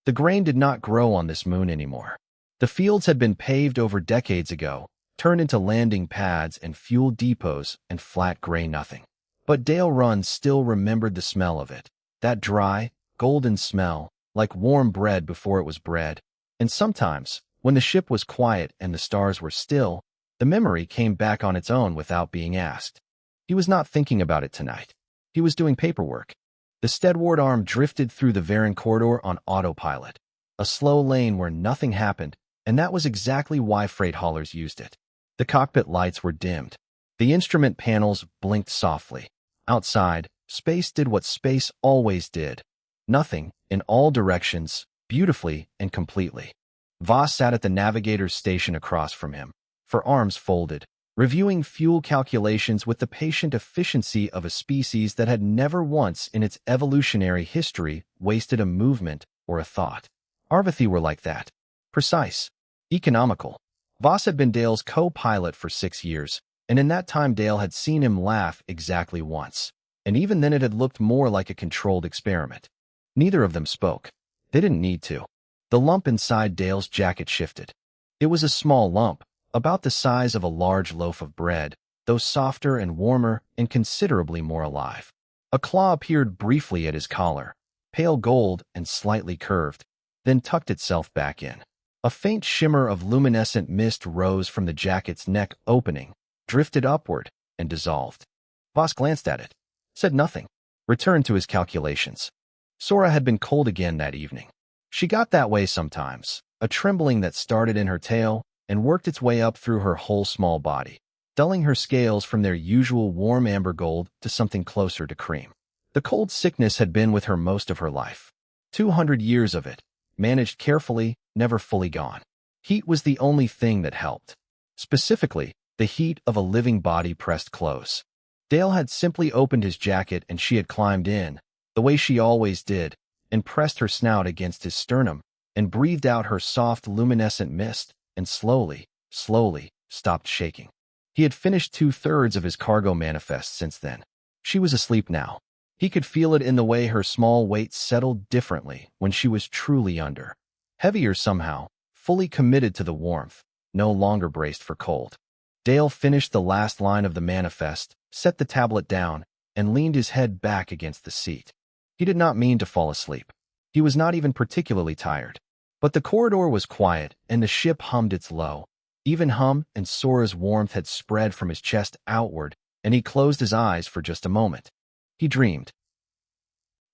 The grain did not grow on this moon anymore. The fields had been paved over decades ago, turned into landing pads and fuel depots and flat gray nothing. But Dale Run still remembered the smell of it, that dry, golden smell, like warm bread before it was bread. And sometimes, when the ship was quiet and the stars were still, the memory came back on its own without being asked. He was not thinking about it tonight. He was doing paperwork. The steadward arm drifted through the Varan corridor on autopilot, a slow lane where nothing happened, and that was exactly why freight haulers used it. The cockpit lights were dimmed. The instrument panels blinked softly. Outside, space did what space always did. Nothing, in all directions, beautifully and completely. Voss sat at the navigator's station across from him, her arms folded, reviewing fuel calculations with the patient efficiency of a species that had never once in its evolutionary history wasted a movement or a thought. Arvathi were like that. Precise. Economical. Voss had been Dale's co-pilot for 6 years, and in that time Dale had seen him laugh exactly once. And even then it had looked more like a controlled experiment. Neither of them spoke. They didn't need to. The lump inside Dale's jacket shifted. It was a small lump, about the size of a large loaf of bread, though softer and warmer and considerably more alive. A claw appeared briefly at his collar, pale gold and slightly curved, then tucked itself back in. A faint shimmer of luminescent mist rose from the jacket's neck opening, drifted upward, and dissolved. Voss glanced at it, said nothing, returned to his calculations. Sora had been cold again that evening. She got that way sometimes, a trembling that started in her tail and worked its way up through her whole small body, dulling her scales from their usual warm amber gold to something closer to cream. The cold sickness had been with her most of her life. 200 years of it, managed carefully, never fully gone. Heat was the only thing that helped. Specifically, the heat of a living body pressed close. Dale had simply opened his jacket and she had climbed in, the way she always did, and pressed her snout against his sternum, and breathed out her soft luminescent mist, and slowly, stopped shaking. He had finished 2/3 of his cargo manifest since then. She was asleep now. He could feel it in the way her small weight settled differently when she was truly under. Heavier somehow, fully committed to the warmth, no longer braced for cold. Dale finished the last line of the manifest, set the tablet down, and leaned his head back against the seat. He did not mean to fall asleep. He was not even particularly tired. But the corridor was quiet, and the ship hummed its low, even hum, and Sora's warmth had spread from his chest outward, and he closed his eyes for just a moment. He dreamed.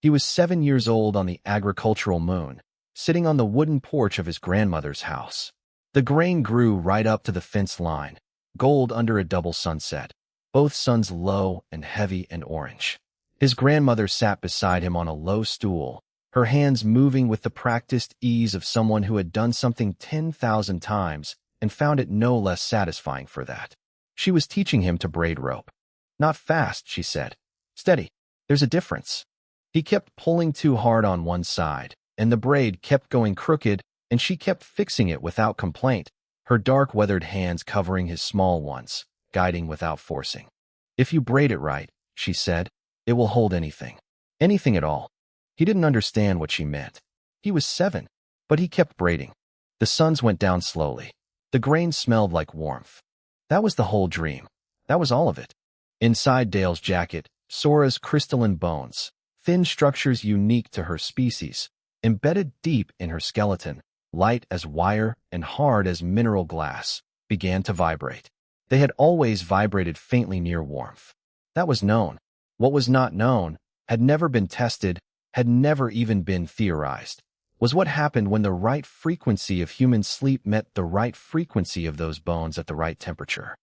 He was 7 years old on the agricultural moon, sitting on the wooden porch of his grandmother's house. The grain grew right up to the fence line, gold under a double sunset, both suns low and heavy and orange. His grandmother sat beside him on a low stool, her hands moving with the practiced ease of someone who had done something 10,000 times and found it no less satisfying for that. She was teaching him to braid rope. Not fast, she said. Steady. There's a difference. He kept pulling too hard on one side, and the braid kept going crooked, and she kept fixing it without complaint, her dark weathered hands covering his small ones, guiding without forcing. If you braid it right, she said, it will hold anything. Anything at all. He didn't understand what she meant. He was 7, but he kept braiding. The suns went down slowly. The grain smelled like warmth. That was the whole dream. That was all of it. Inside Dale's jacket, Sora's crystalline bones, thin structures unique to her species, embedded deep in her skeleton, light as wire and hard as mineral glass, began to vibrate. They had always vibrated faintly near warmth. That was known. What was not known, had never been tested, had never even been theorized, was what happened when the right frequency of human sleep met the right frequency of those bones at the right temperature.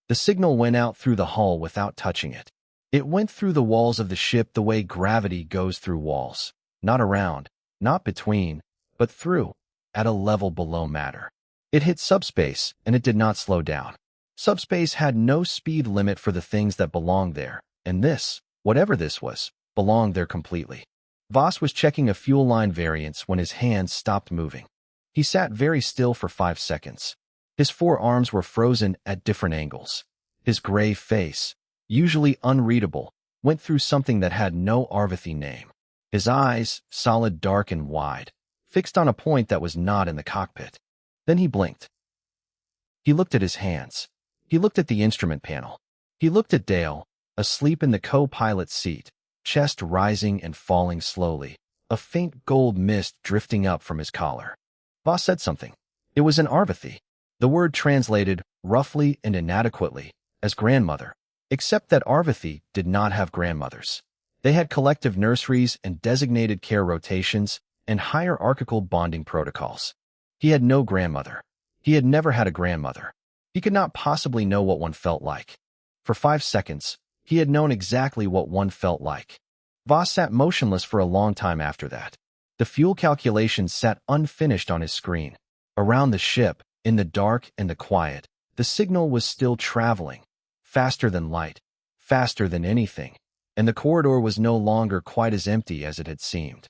The signal went out through the hull without touching it. It went through the walls of the ship the way gravity goes through walls, not around, not between, but through, at a level below matter. It hit subspace, and it did not slow down. Subspace had no speed limit for the things that belonged there, and this, whatever this was, belonged there completely. Voss was checking a fuel line variance when his hands stopped moving. He sat very still for 5 seconds. His 4 arms were frozen at different angles. His gray face, usually unreadable, went through something that had no Arvathi name. His eyes, solid dark and wide, fixed on a point that was not in the cockpit. Then he blinked. He looked at his hands. He looked at the instrument panel. He looked at Dale, asleep in the co-pilot's seat, chest rising and falling slowly, a faint gold mist drifting up from his collar. Voss said something. It was in Arvathi. The word translated, roughly and inadequately, as grandmother, except that Arvathi did not have grandmothers. They had collective nurseries and designated care rotations and hierarchical bonding protocols. He had no grandmother. He had never had a grandmother. He could not possibly know what one felt like. For 5 seconds, he had known exactly what one felt like. Voss sat motionless for a long time after that. The fuel calculations sat unfinished on his screen. Around the ship, in the dark and the quiet, the signal was still traveling, faster than light, faster than anything, and the corridor was no longer quite as empty as it had seemed.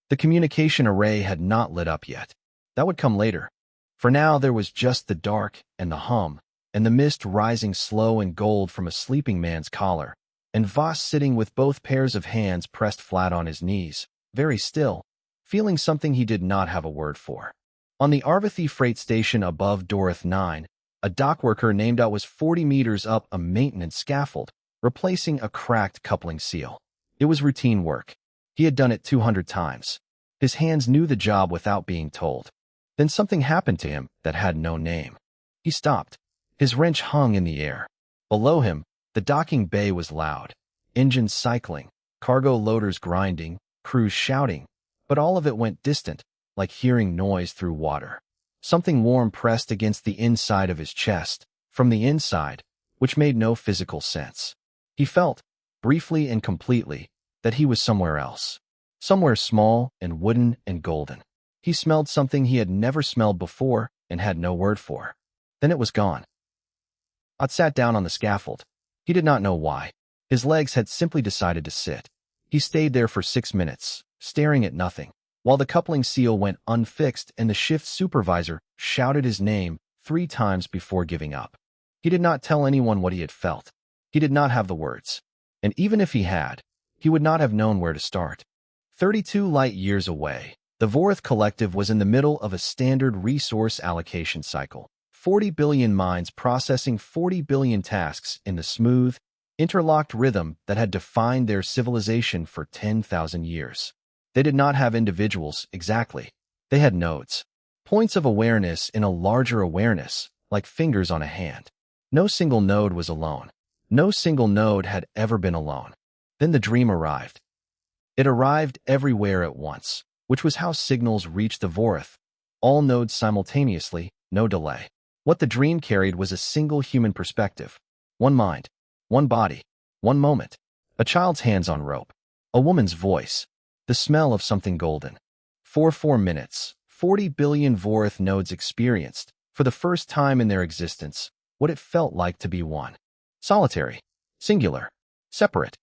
The communication array had not lit up yet. That would come later. For now, there was just the dark and the hum, and the mist rising slow and gold from a sleeping man's collar, and Voss sitting with both pairs of hands pressed flat on his knees, very still, feeling something he did not have a word for. On the Arvathi freight station above Vorith 9, a dockworker named out was 40 meters up a maintenance scaffold, replacing a cracked coupling seal. It was routine work. He had done it 200 times. His hands knew the job without being told. Then something happened to him that had no name. He stopped. His wrench hung in the air. Below him, the docking bay was loud. Engines cycling, cargo loaders grinding, crews shouting, but all of it went distant, like hearing noise through water. Something warm pressed against the inside of his chest, from the inside, which made no physical sense. He felt, briefly and completely, that he was somewhere else. Somewhere small and wooden and golden. He smelled something he had never smelled before and had no word for. Then it was gone. Ott sat down on the scaffold. He did not know why. His legs had simply decided to sit. He stayed there for 6 minutes, staring at nothing, while the coupling seal went unfixed and the shift supervisor shouted his name 3 times before giving up. He did not tell anyone what he had felt. He did not have the words. And even if he had, he would not have known where to start. 32 light years away, the Vorith Collective was in the middle of a standard resource allocation cycle. 40 billion minds processing 40 billion tasks in the smooth, interlocked rhythm that had defined their civilization for 10,000 years. They did not have individuals, exactly. They had nodes. Points of awareness in a larger awareness, like fingers on a hand. No single node was alone. No single node had ever been alone. Then the dream arrived. It arrived everywhere at once, which was how signals reached the Vorith. All nodes simultaneously, no delay. What the dream carried was a single human perspective. One mind, one body, one moment. A child's hands on rope. A woman's voice. The smell of something golden. For 4 minutes, 40 billion Vorith nodes experienced, for the first time in their existence, what it felt like to be one. Solitary. Singular. Separate.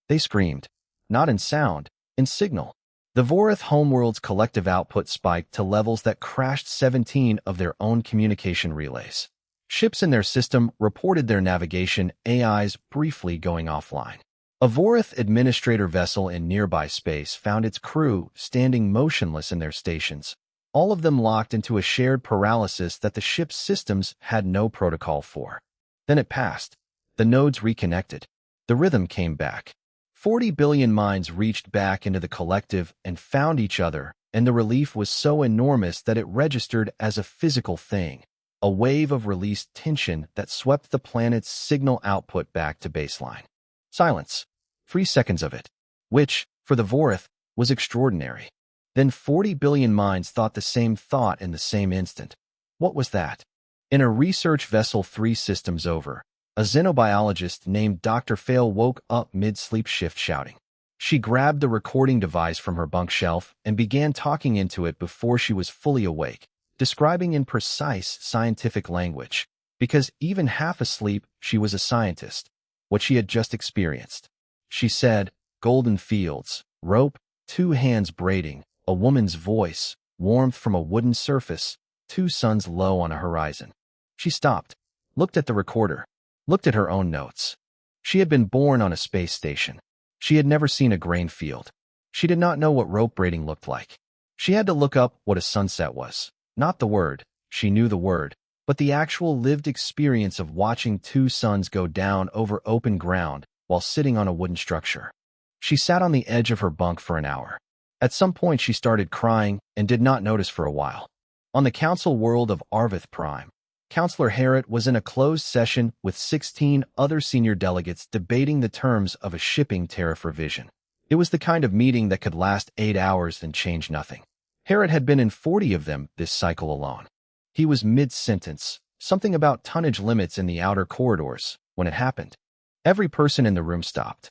They screamed. Not in sound, in signal. The Vorith homeworld's collective output spiked to levels that crashed 17 of their own communication relays. Ships in their system reported their navigation AIs briefly going offline. A Vorith administrator vessel in nearby space found its crew standing motionless in their stations, all of them locked into a shared paralysis that the ship's systems had no protocol for. Then it passed. The nodes reconnected. The rhythm came back. 40 billion minds reached back into the collective and found each other, and the relief was so enormous that it registered as a physical thing, a wave of released tension that swept the planet's signal output back to baseline. Silence. 3 seconds of it, which, for the Vorith, was extraordinary. Then 40 billion minds thought the same thought in the same instant. What was that? In a research vessel 3 systems over, a xenobiologist named Dr. Fail woke up mid-sleep shift shouting. She grabbed the recording device from her bunk shelf and began talking into it before she was fully awake, describing in precise scientific language, because even half asleep, she was a scientist, what she had just experienced. She said, golden fields, rope, 2 hands braiding, a woman's voice, warmth from a wooden surface, 2 suns low on a horizon. She stopped, looked at the recorder, looked at her own notes. She had been born on a space station. She had never seen a grain field. She did not know what rope braiding looked like. She had to look up what a sunset was. Not the word, she knew the word, but the actual lived experience of watching two suns go down over open ground while sitting on a wooden structure. She sat on the edge of her bunk for an hour. At some point she started crying and did not notice for a while. On the council world of Arvith Prime, Counselor Harriet was in a closed session with 16 other senior delegates debating the terms of a shipping tariff revision. It was the kind of meeting that could last 8 hours and change nothing. Harriet had been in 40 of them this cycle alone. He was mid-sentence, something about tonnage limits in the outer corridors, when it happened. Every person in the room stopped.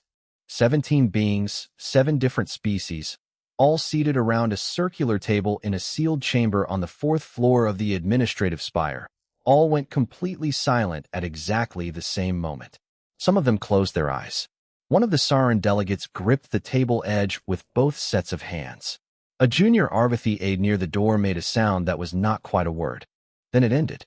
17 beings, 7 different species, all seated around a circular table in a sealed chamber on the 4th floor of the administrative spire. All went completely silent at exactly the same moment. Some of them closed their eyes. One of the Saran delegates gripped the table edge with both sets of hands. A junior Arvithi aide near the door made a sound that was not quite a word. Then it ended.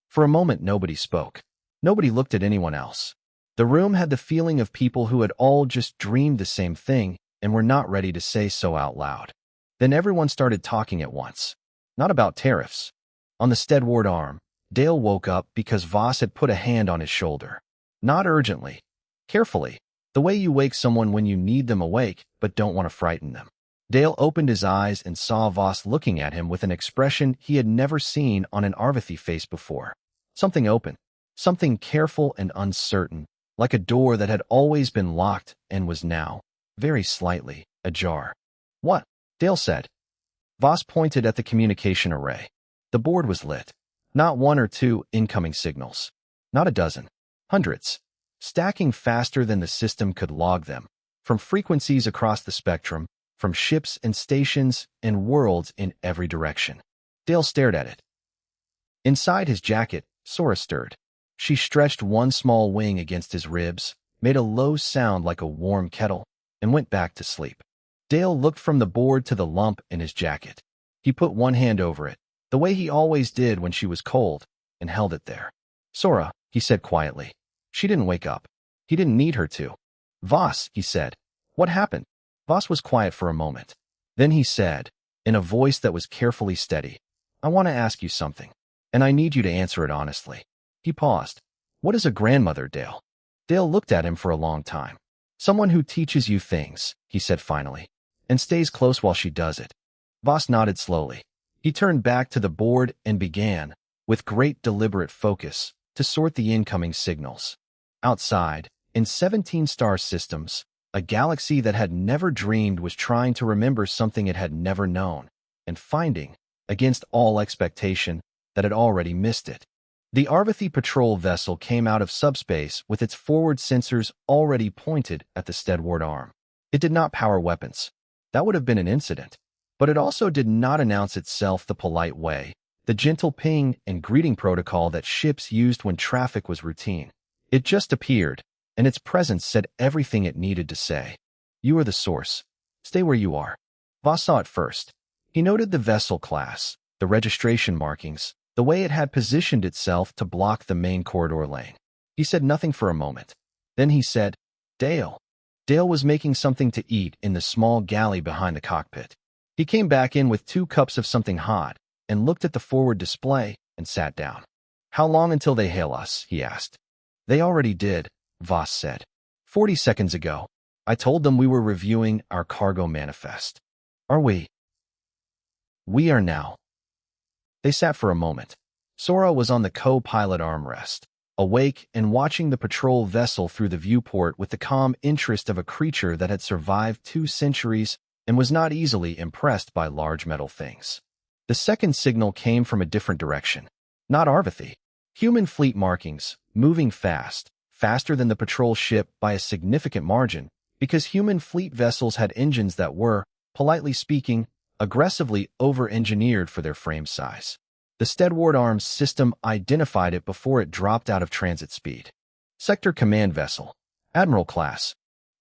For a moment nobody spoke. Nobody looked at anyone else. The room had the feeling of people who had all just dreamed the same thing and were not ready to say so out loud. Then everyone started talking at once. Not about tariffs. On the steadward arm, Dale woke up because Voss had put a hand on his shoulder. Not urgently. Carefully. The way you wake someone when you need them awake but don't want to frighten them. Dale opened his eyes and saw Voss looking at him with an expression he had never seen on an Arvithi face before. Something open. Something careful and uncertain, like a door that had always been locked and was now, very slightly, ajar. What? Dale said. Voss pointed at the communication array. The board was lit. Not 1 or 2 incoming signals. Not a dozen. Hundreds. Stacking faster than the system could log them. From frequencies across the spectrum, from ships and stations and worlds in every direction. Dale stared at it. Inside his jacket, Sora stirred. She stretched one small wing against his ribs, made a low sound like a warm kettle, and went back to sleep. Dale looked from the board to the lump in his jacket. He put one hand over it, the way he always did when she was cold, and held it there. Sora, he said quietly. She didn't wake up. He didn't need her to. Voss, he said. What happened? Voss was quiet for a moment. Then he said, in a voice that was carefully steady, I want to ask you something, and I need you to answer it honestly. He paused. What is a grandmother, Dale? Dale looked at him for a long time. Someone who teaches you things, he said finally, and stays close while she does it. Voss nodded slowly. He turned back to the board and began, with great deliberate focus, to sort the incoming signals. Outside, in 17 star systems, a galaxy that had never dreamed was trying to remember something it had never known, and finding, against all expectation, that it already missed it. The Arvithi patrol vessel came out of subspace with its forward sensors already pointed at the steadward arm. It did not power weapons. That would have been an incident. But it also did not announce itself the polite way, the gentle ping and greeting protocol that ships used when traffic was routine. It just appeared, and its presence said everything it needed to say. You are the source. Stay where you are. Voss saw it first. He noted the vessel class, the registration markings, the way it had positioned itself to block the main corridor lane. He said nothing for a moment. Then he said, Dale. Dale was making something to eat in the small galley behind the cockpit. He came back in with 2 cups of something hot and looked at the forward display and sat down. How long until they hail us? He asked. They already did, Voss said. 40 seconds ago. I told them we were reviewing our cargo manifest. Are we? We are now. They sat for a moment. Sora was on the co-pilot armrest, awake and watching the patrol vessel through the viewport with the calm interest of a creature that had survived 2 centuries and was not easily impressed by large metal things. The second signal came from a different direction. Not Arvithi. Human fleet markings, moving fast, faster than the patrol ship by a significant margin, because human fleet vessels had engines that were, politely speaking, aggressively over-engineered for their frame size. The Steadward Arms system identified it before it dropped out of transit speed. Sector Command Vessel. Admiral Class.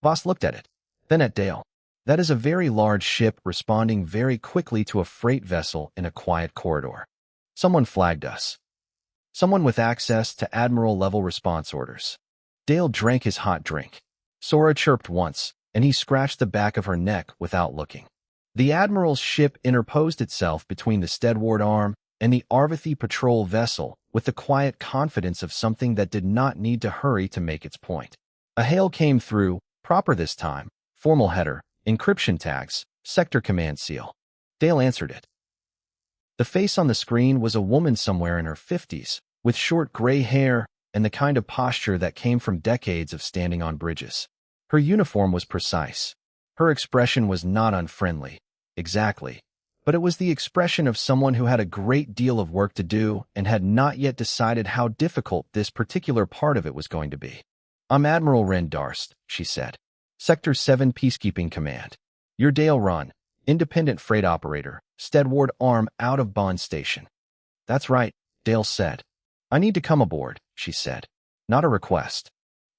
Voss looked at it, then at Dale. That is a very large ship responding very quickly to a freight vessel in a quiet corridor. Someone flagged us. Someone with access to Admiral-level response orders. Dale drank his hot drink. Sora chirped once, and he scratched the back of her neck without looking. The Admiral's ship interposed itself between the Steadward arm and the Arvathi patrol vessel with the quiet confidence of something that did not need to hurry to make its point. A hail came through, proper this time, formal header, encryption tags, sector command seal. Dale answered it. The face on the screen was a woman somewhere in her 50s, with short gray hair and the kind of posture that came from decades of standing on bridges. Her uniform was precise. Her expression was not unfriendly, exactly, but it was the expression of someone who had a great deal of work to do and had not yet decided how difficult this particular part of it was going to be. "I'm Admiral Darst," she said. "Sector 7 Peacekeeping Command. You're Dale Run, independent freight operator, Steadward Arm out of Bond Station." "That's right," Dale said. "I need to come aboard," she said. "Not a request."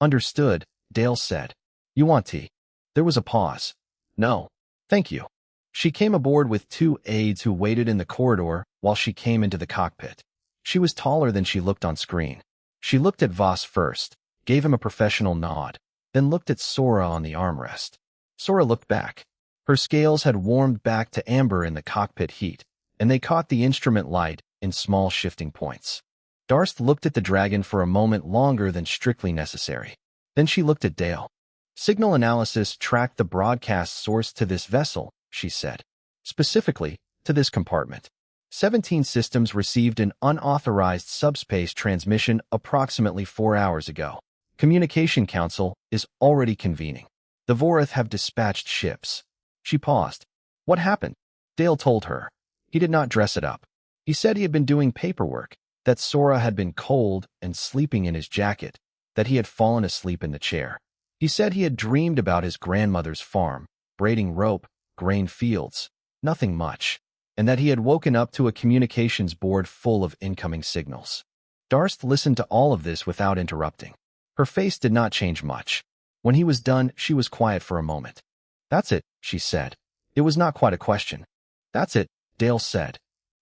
"Understood," Dale said. "You want tea?" There was a pause. "No, thank you." She came aboard with 2 aides who waited in the corridor while she came into the cockpit. She was taller than she looked on screen. She looked at Voss first, gave him a professional nod, then looked at Sora on the armrest. Sora looked back. Her scales had warmed back to amber in the cockpit heat, and they caught the instrument light in small shifting points. Darst looked at the dragon for a moment longer than strictly necessary. Then she looked at Dale. "Signal analysis tracked the broadcast source to this vessel," she said. "Specifically, to this compartment. 17 systems received an unauthorized subspace transmission approximately 4 hours ago. Communication Council is already convening. The Vorith have dispatched ships." She paused. "What happened?" Dale told her. He did not dress it up. He said he had been doing paperwork, that Sora had been cold and sleeping in his jacket, that he had fallen asleep in the chair. He said he had dreamed about his grandmother's farm, braiding rope, grain fields, nothing much, and that he had woken up to a communications board full of incoming signals. Darst listened to all of this without interrupting. Her face did not change much. When he was done, she was quiet for a moment. "That's it," she said. It was not quite a question. "That's it," Dale said.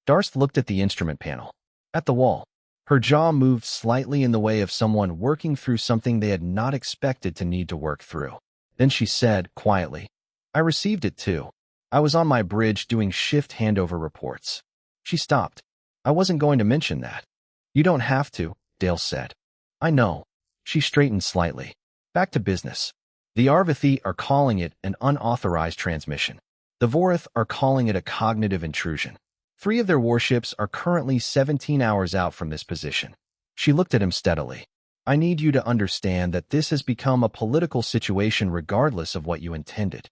Darst looked at the instrument panel. At the wall. Her jaw moved slightly in the way of someone working through something they had not expected to need to work through. Then she said, quietly, "I received it too. I was on my bridge doing shift handover reports." She stopped. "I wasn't going to mention that." "You don't have to," Dale said. "I know." She straightened slightly. "Back to business. The Arvathi are calling it an unauthorized transmission. The Vorith are calling it a cognitive intrusion. 3 of their warships are currently 17 hours out from this position." She looked at him steadily. "I need you to understand that this has become a political situation regardless of what you intended."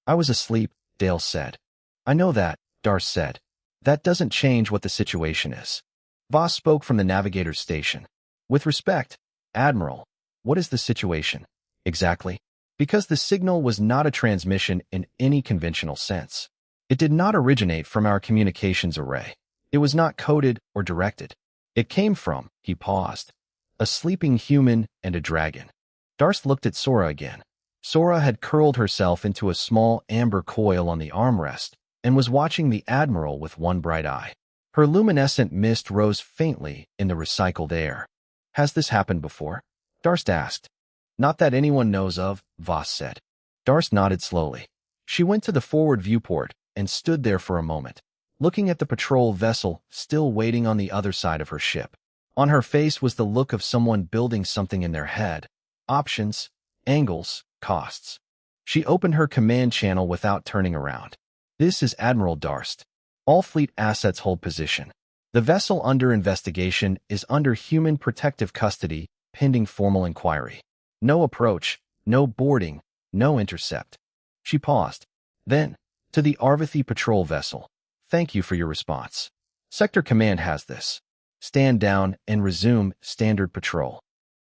"I was asleep," Dale said. "I know that," Darst said. "That doesn't change what the situation is." Voss spoke from the navigator's station. "With respect, Admiral, what is the situation?" "Exactly." "Because the signal was not a transmission in any conventional sense. It did not originate from our communications array. It was not coded or directed. It came from," he paused, "a sleeping human and a dragon." Darst looked at Sora again. Sora had curled herself into a small amber coil on the armrest and was watching the Admiral with one bright eye. Her luminescent mist rose faintly in the recycled air. "Has this happened before?" Darst asked. "Not that anyone knows of," Voss said. Darst nodded slowly. She went to the forward viewport and stood there for a moment, looking at the patrol vessel still waiting on the other side of her ship. On her face was the look of someone building something in their head. Options, angles, costs. She opened her command channel without turning around. "This is Admiral Darst. All fleet assets hold position. The vessel under investigation is under human protective custody, pending formal inquiry. No approach, no boarding, no intercept." She paused. Then, to the Arvathi patrol vessel, "Thank you for your response. Sector Command has this. Stand down and resume standard patrol."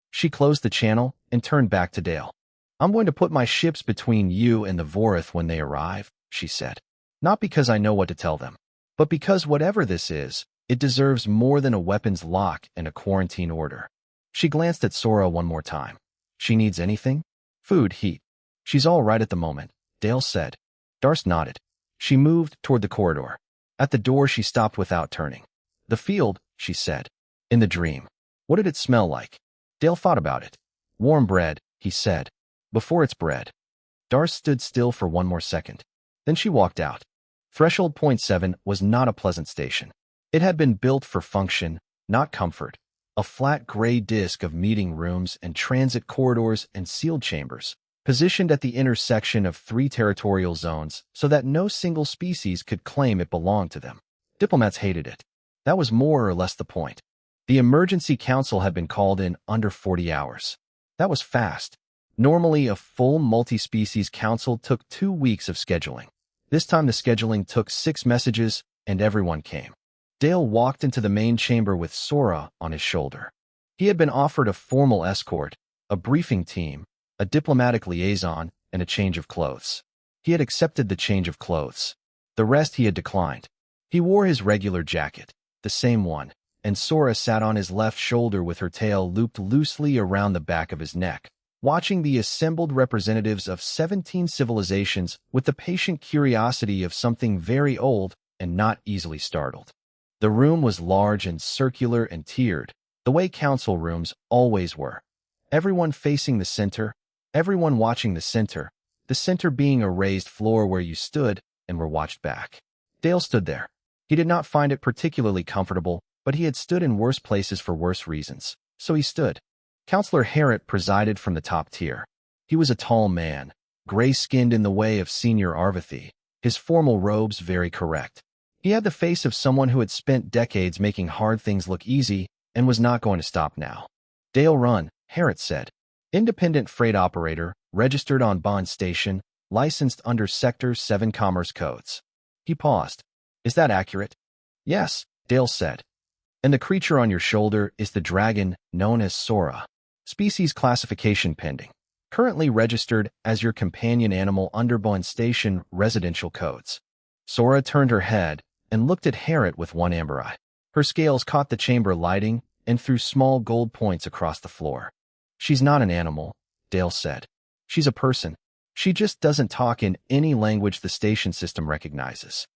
She closed the channel and turned back to Dale. "I'm going to put my ships between you and the Vorith when they arrive," she said. "Not because I know what to tell them, but because whatever this is, it deserves more than a weapons lock and a quarantine order." She glanced at Sora one more time. "She needs anything?" "Food, heat." "She's all right at the moment," Dale said. Darst nodded. She moved toward the corridor. At the door, she stopped without turning. "The field," she said. "In the dream. What did it smell like?" Dale thought about it. "Warm bread," he said. "Before it's bread." Darst stood still for one more second. Then she walked out. Threshold Point 7 was not a pleasant station. It had been built for function, not comfort. A flat gray disk of meeting rooms and transit corridors and sealed chambers, positioned at the intersection of 3 territorial zones so that no single species could claim it belonged to them. Diplomats hated it. That was more or less the point. The emergency council had been called in under 40 hours. That was fast. Normally, a full multi-species council took 2 weeks of scheduling. This time the scheduling took 6 messages, and everyone came. Dale walked into the main chamber with Sora on his shoulder. He had been offered a formal escort, a briefing team, a diplomatic liaison, and a change of clothes. He had accepted the change of clothes. The rest he had declined. He wore his regular jacket, the same one, and Sora sat on his left shoulder with her tail looped loosely around the back of his neck, watching the assembled representatives of 17 civilizations with the patient curiosity of something very old and not easily startled. The room was large and circular and tiered, the way council rooms always were. Everyone facing the center, everyone watching the center being a raised floor where you stood and were watched back. Dale stood there. He did not find it particularly comfortable, but he had stood in worse places for worse reasons, so he stood. Counselor Harrot presided from the top tier. He was a tall man, gray-skinned in the way of senior Arvathi, his formal robes very correct. He had the face of someone who had spent decades making hard things look easy and was not going to stop now. Dale Run, Harrot said. Independent freight operator, registered on Bond Station, licensed under Sector 7 Commerce Codes. He paused. Is that accurate? Yes, Dale said. And the creature on your shoulder is the dragon known as Sora. Species classification pending. Currently registered as your companion animal under Bond Station residential codes. Sora turned her head and looked at Harrot with one amber eye. Her scales caught the chamber lighting and threw small gold points across the floor. She's not an animal, Dale said. She's a person. She just doesn't talk in any language the station system recognizes.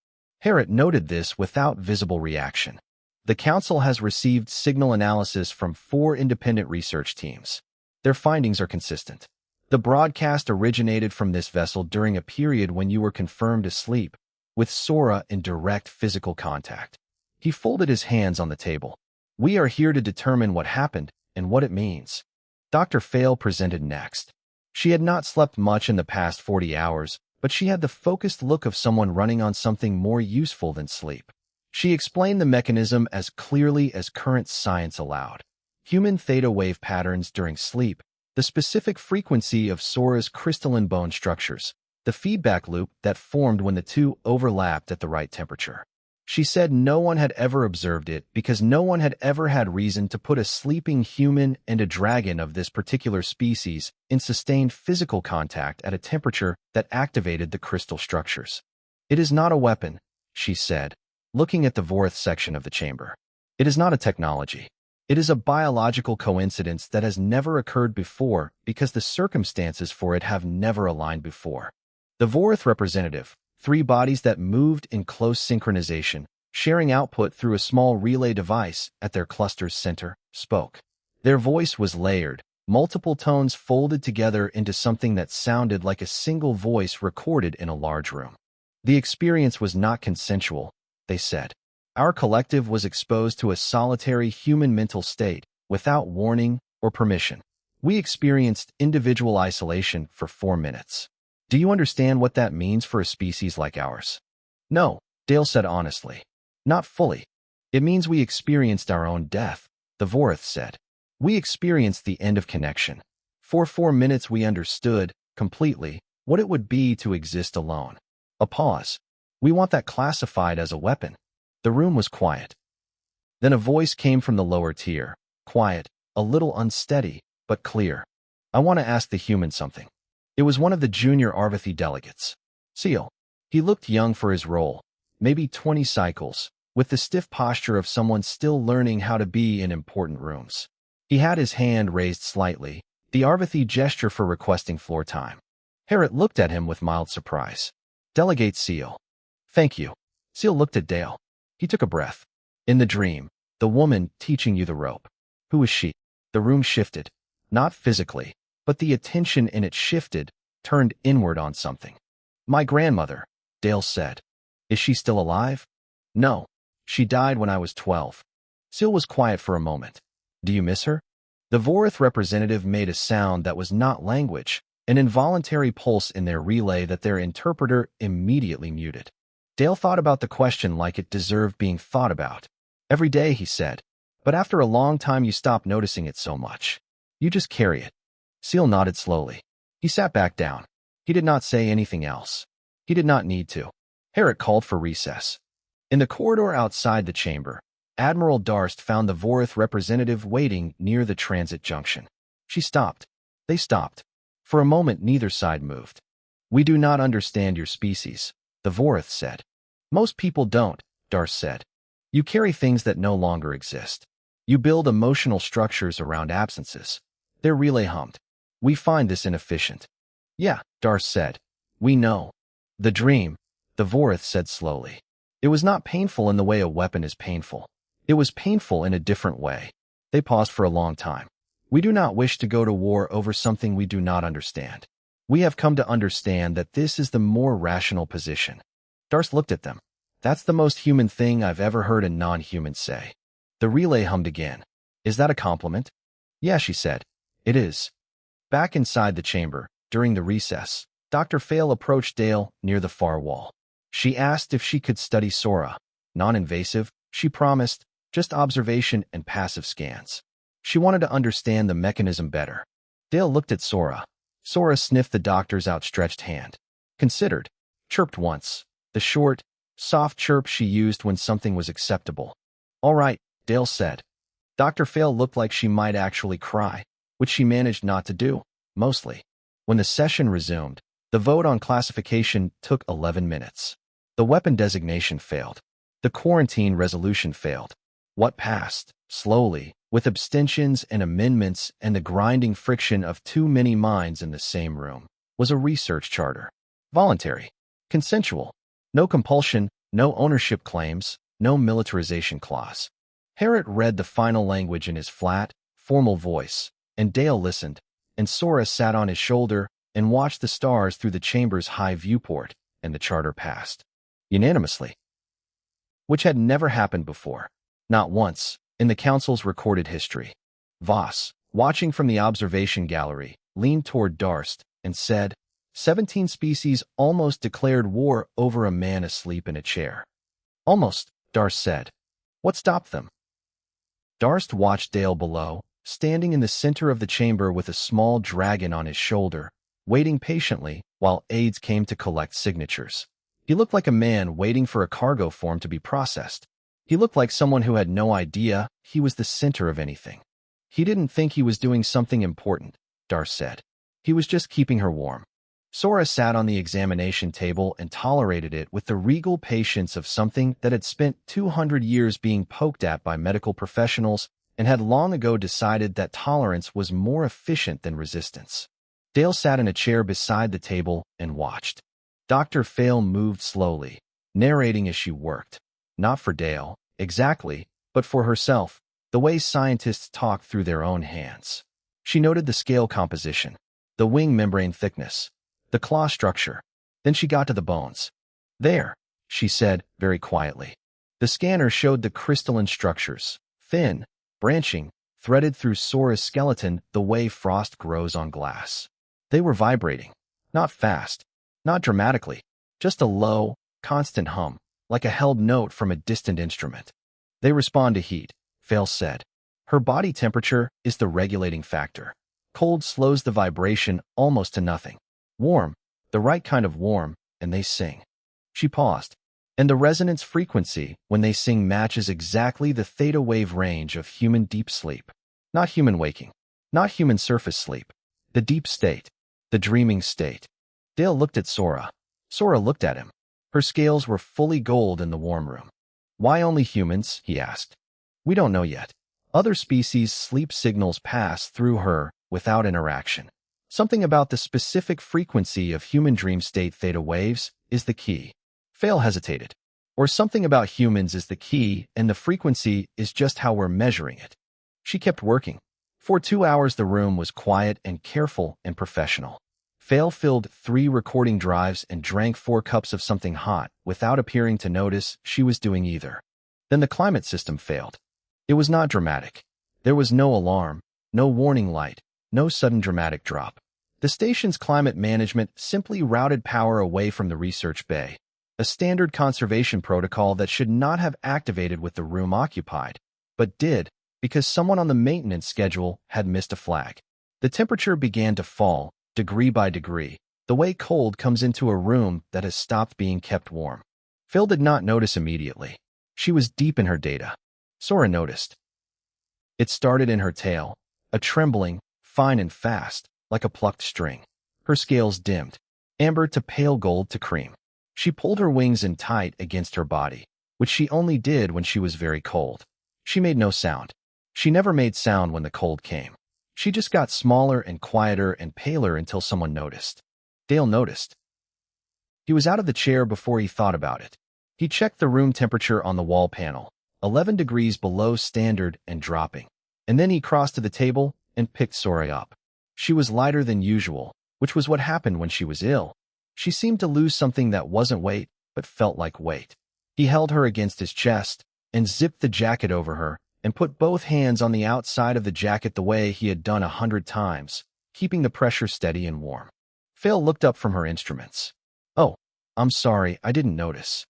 Harrot noted this without visible reaction. The Council has received signal analysis from 4 independent research teams. Their findings are consistent. The broadcast originated from this vessel during a period when you were confirmed asleep, with Sora in direct physical contact. He folded his hands on the table. We are here to determine what happened and what it means. Dr. Fail presented next. She had not slept much in the past 40 hours, but she had the focused look of someone running on something more useful than sleep. She explained the mechanism as clearly as current science allowed. Human theta wave patterns during sleep, the specific frequency of Sora's crystalline bone structures, the feedback loop that formed when the two overlapped at the right temperature. She said no one had ever observed it because no one had ever had reason to put a sleeping human and a dragon of this particular species in sustained physical contact at a temperature that activated the crystal structures. It is not a weapon, she said, looking at the Vorith section of the chamber. It is not a technology. It is a biological coincidence that has never occurred before because the circumstances for it have never aligned before. The Vorith representative, 3 bodies that moved in close synchronization, sharing output through a small relay device at their cluster's center, spoke. Their voice was layered, multiple tones folded together into something that sounded like a single voice recorded in a large room. The experience was not consensual, they said. Our collective was exposed to a solitary human mental state, without warning or permission. We experienced individual isolation for 4 minutes. Do you understand what that means for a species like ours? No, Dale said honestly. Not fully. It means we experienced our own death, the Vorith said. We experienced the end of connection. For 4 minutes we understood, completely, what it would be to exist alone. A pause. We want that classified as a weapon. The room was quiet. Then a voice came from the lower tier, quiet, a little unsteady, but clear. I want to ask the human something. It was one of the junior Arvathi delegates. Seal. He looked young for his role, maybe 20 cycles, with the stiff posture of someone still learning how to be in important rooms. He had his hand raised slightly, the Arvathi gesture for requesting floor time. Harrot looked at him with mild surprise. Delegate Seal. Thank you. Seal looked at Dale. He took a breath. In the dream, the woman teaching you the rope. Who is she? The room shifted. Not physically, but the attention in it shifted, turned inward on something. My grandmother, Dale said. Is she still alive? No. She died when I was 12. Sil was quiet for a moment. Do you miss her? The Vorith representative made a sound that was not language, an involuntary pulse in their relay that their interpreter immediately muted. Dale thought about the question like it deserved being thought about. Every day, he said, but after a long time you stop noticing it so much. You just carry it. Seal nodded slowly. He sat back down. He did not say anything else. He did not need to. Herrick called for recess. In the corridor outside the chamber, Admiral Darst found the Vorith representative waiting near the transit junction. She stopped. They stopped. For a moment, neither side moved. We do not understand your species, the Vorith said. Most people don't, Darst said. You carry things that no longer exist. You build emotional structures around absences. Their relay hummed. We find this inefficient. Yeah, Darst said. We know. The dream, the Vorith said slowly. It was not painful in the way a weapon is painful. It was painful in a different way. They paused for a long time. We do not wish to go to war over something we do not understand. We have come to understand that this is the more rational position. Darst looked at them. That's the most human thing I've ever heard a non-human say. The relay hummed again. Is that a compliment? Yeah, she said. It is. Back inside the chamber, during the recess, Dr. Fail approached Dale near the far wall. She asked if she could study Sora. Non-invasive, she promised, just observation and passive scans. She wanted to understand the mechanism better. Dale looked at Sora. Sora sniffed the doctor's outstretched hand. Considered. Chirped once. The short, soft chirp she used when something was acceptable. All right, Dale said. Dr. Fail looked like she might actually cry, which she managed not to do, mostly. When the session resumed, the vote on classification took 11 minutes. The weapon designation failed. The quarantine resolution failed. What passed, slowly, with abstentions and amendments and the grinding friction of too many minds in the same room, was a research charter. Voluntary. Consensual. No compulsion, no ownership claims, no militarization clause. Harriet read the final language in his flat, formal voice, and Dale listened, and Sora sat on his shoulder and watched the stars through the chamber's high viewport, and the charter passed. Unanimously. Which had never happened before. Not once, in the Council's recorded history. Voss, watching from the observation gallery, leaned toward Darst and said, 17 species almost declared war over a man asleep in a chair. Almost, Darst said. What stopped them? Darst watched Dale below, standing in the center of the chamber with a small dragon on his shoulder, waiting patiently while aides came to collect signatures. He looked like a man waiting for a cargo form to be processed. He looked like someone who had no idea he was the center of anything. He didn't think he was doing something important, Darst said. He was just keeping her warm. Sora sat on the examination table and tolerated it with the regal patience of something that had spent 200 years being poked at by medical professionals and had long ago decided that tolerance was more efficient than resistance. Dale sat in a chair beside the table and watched. Dr. Fail moved slowly, narrating as she worked. Not for Dale, exactly, but for herself, the way scientists talk through their own hands. She noted the scale composition, the wing membrane thickness, the claw structure. Then she got to the bones. There, she said, very quietly. The scanner showed the crystalline structures, thin, branching, threaded through Sora's skeleton the way frost grows on glass. They were vibrating. Not fast, not dramatically, just a low, constant hum, like a held note from a distant instrument. They respond to heat, Fail said. Her body temperature is the regulating factor. Cold slows the vibration almost to nothing. Warm, the right kind of warm, and they sing. She paused. And the resonance frequency when they sing matches exactly the theta wave range of human deep sleep. Not human waking. Not human surface sleep. The deep state. The dreaming state. Dale looked at Sora. Sora looked at him. Her scales were fully gold in the warm room. Why only humans? He asked. We don't know yet. Other species' sleep signals pass through her without interaction. Something about the specific frequency of human dream state theta waves is the key. Fail hesitated. Or something about humans is the key and the frequency is just how we're measuring it. She kept working. For 2 hours the room was quiet and careful and professional. Fail filled 3 recording drives and drank 4 cups of something hot without appearing to notice she was doing either. Then the climate system failed. It was not dramatic. There was no alarm, no warning light, no sudden dramatic drop. The station's climate management simply routed power away from the research bay, a standard conservation protocol that should not have activated with the room occupied, but did because someone on the maintenance schedule had missed a flag. The temperature began to fall, degree by degree, the way cold comes into a room that has stopped being kept warm. Phil did not notice immediately. She was deep in her data. Sora noticed. It started in her tail, a trembling, fine and fast, like a plucked string. Her scales dimmed, amber to pale gold to cream. She pulled her wings in tight against her body, which she only did when she was very cold. She made no sound. She never made sound when the cold came. She just got smaller and quieter and paler until someone noticed. Dale noticed. He was out of the chair before he thought about it. He checked the room temperature on the wall panel, 11 degrees below standard and dropping. And then he crossed to the table and picked Sora up. She was lighter than usual, which was what happened when she was ill. She seemed to lose something that wasn't weight, but felt like weight. He held her against his chest and zipped the jacket over her and put both hands on the outside of the jacket the way he had done 100 times, keeping the pressure steady and warm. Fail looked up from her instruments. "Oh, I'm sorry, I didn't notice."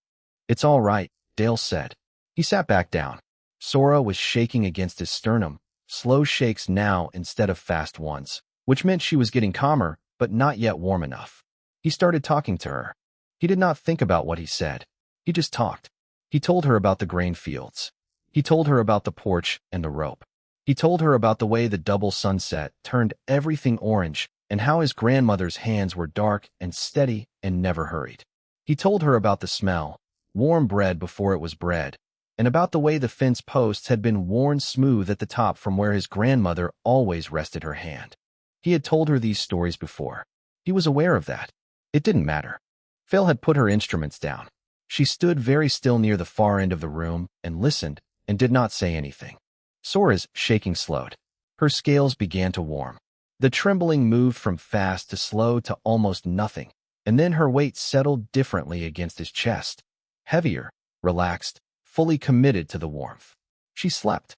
"It's all right," Dale said. He sat back down. Sora was shaking against his sternum, slow shakes now instead of fast ones, which meant she was getting calmer, but not yet warm enough. He started talking to her. He did not think about what he said. He just talked. He told her about the grain fields. He told her about the porch and the rope. He told her about the way the double sunset turned everything orange and how his grandmother's hands were dark and steady and never hurried. He told her about the smell, warm bread before it was bread, and about the way the fence posts had been worn smooth at the top from where his grandmother always rested her hand. He had told her these stories before. He was aware of that. It didn't matter. Phil had put her instruments down. She stood very still near the far end of the room and listened and did not say anything. Sora's shaking slowed. Her scales began to warm. The trembling moved from fast to slow to almost nothing, and then her weight settled differently against his chest, heavier, relaxed, fully committed to the warmth. She slept.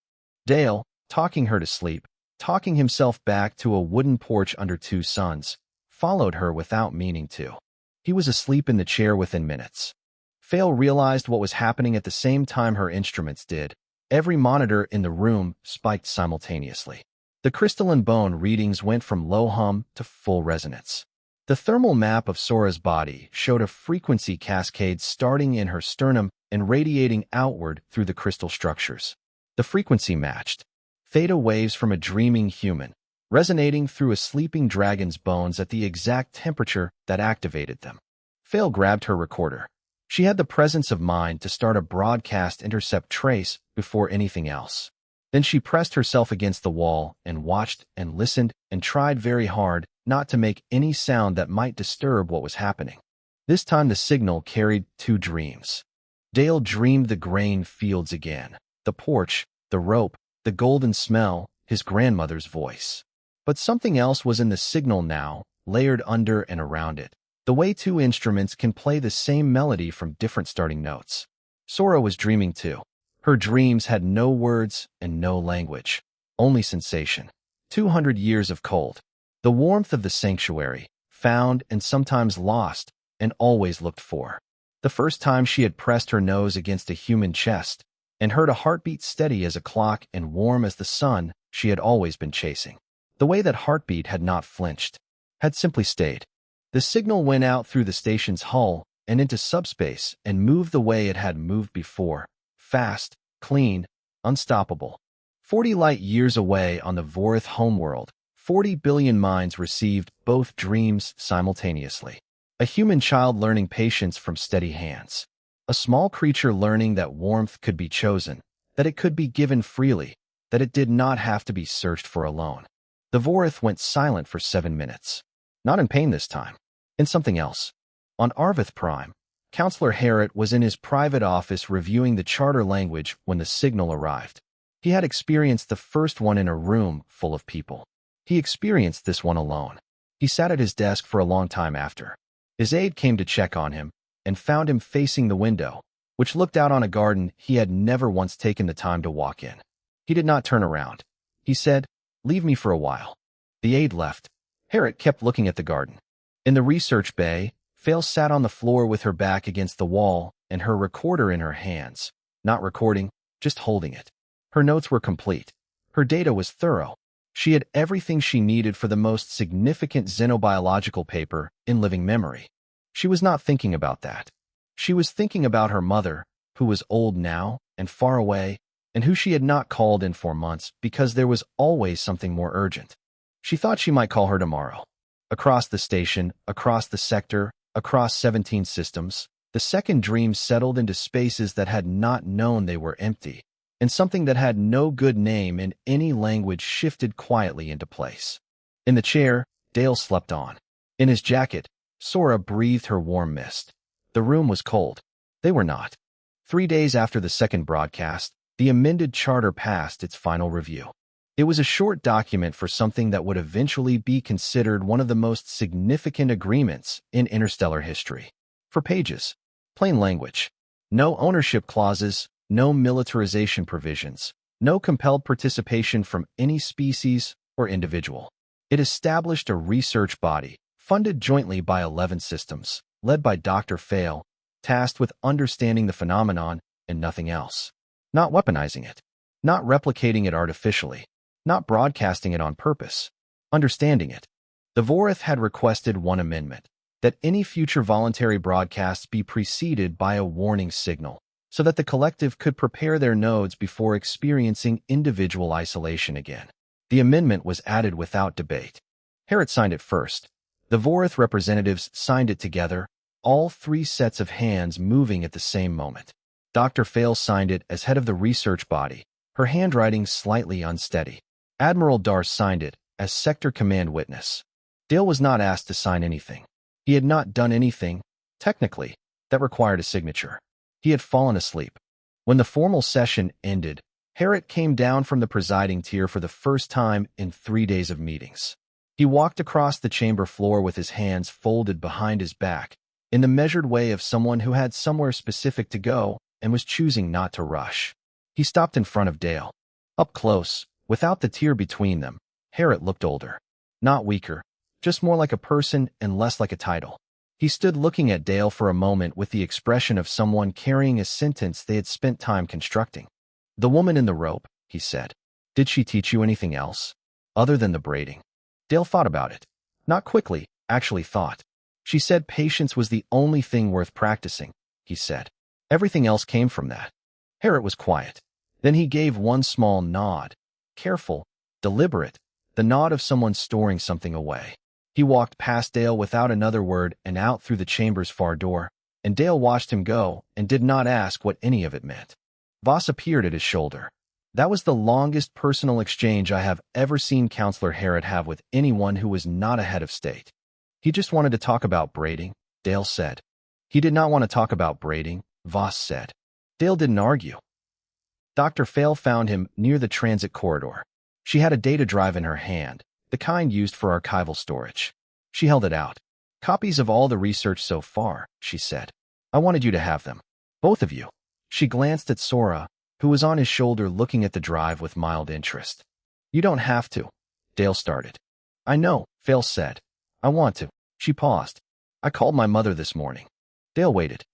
Dale, talking her to sleep, talking himself back to a wooden porch under 2 suns, followed her without meaning to. He was asleep in the chair within minutes. Fail realized what was happening at the same time her instruments did. Every monitor in the room spiked simultaneously. The crystalline bone readings went from low hum to full resonance. The thermal map of Sora's body showed a frequency cascade starting in her sternum and radiating outward through the crystal structures. The frequency matched. Theta waves from a dreaming human, resonating through a sleeping dragon's bones at the exact temperature that activated them. Fail grabbed her recorder. She had the presence of mind to start a broadcast intercept trace before anything else. Then she pressed herself against the wall and watched and listened and tried very hard not to make any sound that might disturb what was happening. This time the signal carried 2 dreams. Dale dreamed the grain fields again, the porch, the rope, the golden smell, his grandmother's voice. But something else was in the signal now, layered under and around it. The way 2 instruments can play the same melody from different starting notes. Sora was dreaming too. Her dreams had no words and no language, only sensation. 200 years of cold. The warmth of the sanctuary, found and sometimes lost, and always looked for. The first time she had pressed her nose against a human chest and heard a heartbeat steady as a clock and warm as the sun she had always been chasing. The way that heartbeat had not flinched, had simply stayed. The signal went out through the station's hull and into subspace and moved the way it had moved before, fast, clean, unstoppable. 40 light years away on the Vorith homeworld, 40 billion minds received both dreams simultaneously. A human child learning patience from steady hands. A small creature learning that warmth could be chosen, that it could be given freely, that it did not have to be searched for alone. The Vorith went silent for 7 minutes. Not in pain this time. In something else. On Arvith Prime, Counselor Harrod was in his private office reviewing the charter language when the signal arrived. He had experienced the first one in a room full of people. He experienced this one alone. He sat at his desk for a long time after. His aide came to check on him and found him facing the window, which looked out on a garden he had never once taken the time to walk in. He did not turn around. He said, "Leave me for a while." The aide left. Harriet kept looking at the garden. In the research bay, Fail sat on the floor with her back against the wall and her recorder in her hands, not recording, just holding it. Her notes were complete. Her data was thorough. She had everything she needed for the most significant xenobiological paper in living memory. She was not thinking about that. She was thinking about her mother, who was old now and far away, and who she had not called in for months because there was always something more urgent. She thought she might call her tomorrow. Across the station, across the sector, across 17 systems, the second dream settled into spaces that had not known they were empty, and something that had no good name in any language shifted quietly into place. In the chair, Dale slept on. In his jacket, Sora breathed her warm mist. The room was cold. They were not. 3 days after the second broadcast, the amended charter passed its final review. It was a short document for something that would eventually be considered one of the most significant agreements in interstellar history. 4 pages. Plain language. No ownership clauses, no militarization provisions, no compelled participation from any species or individual. It established a research body, funded jointly by 11 systems, led by Dr. Fail, tasked with understanding the phenomenon and nothing else. Not weaponizing it. Not replicating it artificially. Not broadcasting it on purpose. Understanding it. The Vorith had requested one amendment, that any future voluntary broadcasts be preceded by a warning signal, so that the collective could prepare their nodes before experiencing individual isolation again. The amendment was added without debate. Harriet signed it first. The Vorith representatives signed it together, all 3 sets of hands moving at the same moment. Dr. Fail signed it as head of the research body, her handwriting slightly unsteady. Admiral Darst signed it as sector command witness. Dale was not asked to sign anything. He had not done anything, technically, that required a signature. He had fallen asleep. When the formal session ended, Harriet came down from the presiding tier for the first time in 3 days of meetings. He walked across the chamber floor with his hands folded behind his back, in the measured way of someone who had somewhere specific to go and was choosing not to rush. He stopped in front of Dale. Up close, without the tier between them, Harriet looked older. Not weaker, just more like a person and less like a title. He stood looking at Dale for a moment with the expression of someone carrying a sentence they had spent time constructing. "The woman in the rope," he said. "Did she teach you anything else? Other than the braiding?" Dale thought about it. Not quickly, actually thought. "She said patience was the only thing worth practicing," he said. "Everything else came from that." Harriet was quiet. Then he gave one small nod. Careful, deliberate, the nod of someone storing something away. He walked past Dale without another word and out through the chamber's far door, and Dale watched him go and did not ask what any of it meant. Voss appeared at his shoulder. "That was the longest personal exchange I have ever seen Counselor Harriet have with anyone who was not a head of state." "He just wanted to talk about braiding," Dale said. "He did not want to talk about braiding," Voss said. Dale didn't argue. Dr. Fail found him near the transit corridor. She had a data drive in her hand, the kind used for archival storage. She held it out. "Copies of all the research so far," she said. "I wanted you to have them. Both of you." She glanced at Sora, who was on his shoulder looking at the drive with mild interest. "You don't have to," Dale started. "I know," Fail said. "I want to." She paused. "I called my mother this morning." Dale waited.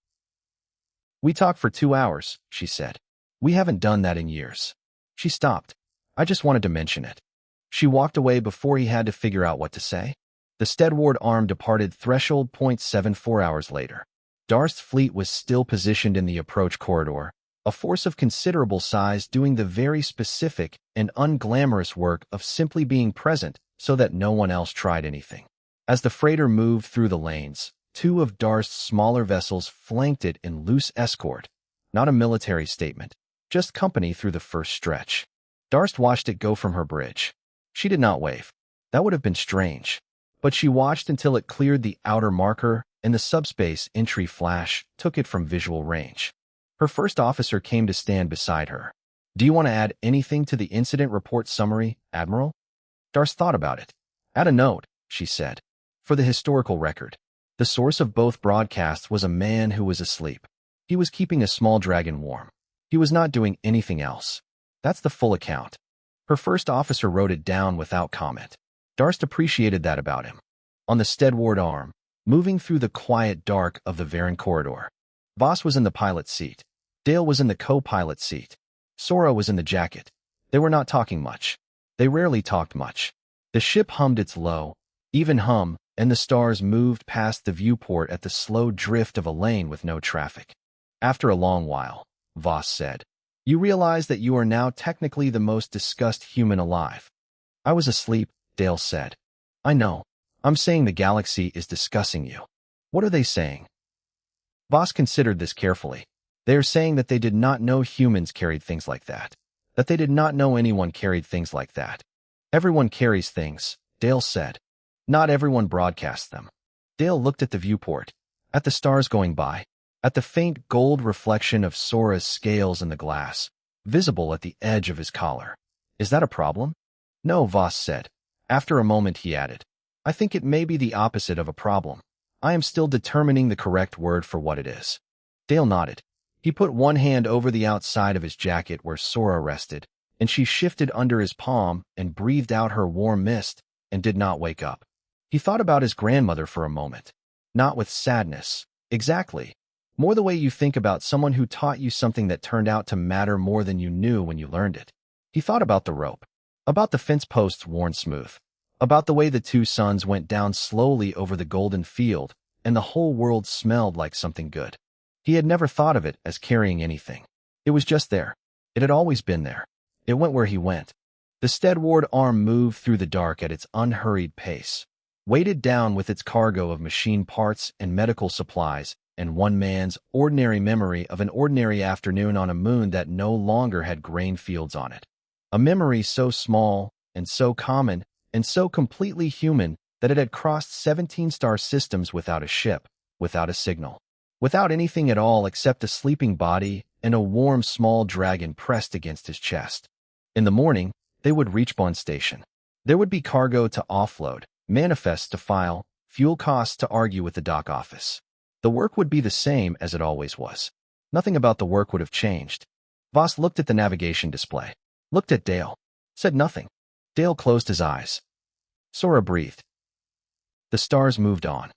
"We talked for 2 hours," she said. "We haven't done that in years." She stopped. "I just wanted to mention it." She walked away before he had to figure out what to say. The Steadward arm departed threshold point 74 hours later. Darst's fleet was still positioned in the approach corridor, a force of considerable size doing the very specific and unglamorous work of simply being present so that no one else tried anything. As the freighter moved through the lanes, 2 of Darst's smaller vessels flanked it in loose escort, not a military statement, just company through the first stretch. Darst watched it go from her bridge. She did not wave. That would have been strange. But she watched until it cleared the outer marker and the subspace entry flash took it from visual range. Her first officer came to stand beside her. "Do you want to add anything to the incident report summary, Admiral?" Darst thought about it. "Add a note," she said. For the historical record, the source of both broadcasts was a man who was asleep. He was keeping a small dragon warm. He was not doing anything else. That's the full account. Her first officer wrote it down without comment. Darst appreciated that about him. On the steadward arm, moving through the quiet dark of the Varen corridor, Voss was in the pilot seat. Dale was in the co-pilot seat. Sora was in the jacket. They were not talking much. They rarely talked much. The ship hummed its low, even hum, and the stars moved past the viewport at the slow drift of a lane with no traffic. After a long while, Voss said, "You realize that you are now technically the most discussed human alive." "I was asleep," Dale said. "I know. I'm saying the galaxy is discussing you." "What are they saying?" Voss considered this carefully. "They are saying that they did not know humans carried things like that. That they did not know anyone carried things like that." "Everyone carries things," Dale said. "Not everyone broadcasts them." Dale looked at the viewport, at the stars going by, at the faint gold reflection of Sora's scales in the glass, visible at the edge of his collar. "Is that a problem?" "No," Voss said. After a moment he added, "I think it may be the opposite of a problem. I am still determining the correct word for what it is." Dale nodded. He put one hand over the outside of his jacket where Sora rested, and she shifted under his palm and breathed out her warm mist and did not wake up. He thought about his grandmother for a moment. Not with sadness. Exactly. More the way you think about someone who taught you something that turned out to matter more than you knew when you learned it. He thought about the rope. About the fence posts worn smooth. About the way the two suns went down slowly over the golden field, and the whole world smelled like something good. He had never thought of it as carrying anything. It was just there. It had always been there. It went where he went. The steadward arm moved through the dark at its unhurried pace, weighted down with its cargo of machine parts and medical supplies, and one man's ordinary memory of an ordinary afternoon on a moon that no longer had grain fields on it. A memory so small and so common and so completely human that it had crossed 17 star systems without a ship, without a signal, without anything at all except a sleeping body and a warm small dragon pressed against his chest. In the morning, they would reach Bond Station. There would be cargo to offload, manifests to file, fuel costs to argue with the dock office. The work would be the same as it always was. Nothing about the work would have changed. Voss looked at the navigation display, looked at Dale, said nothing. Dale closed his eyes. Sora breathed. The stars moved on.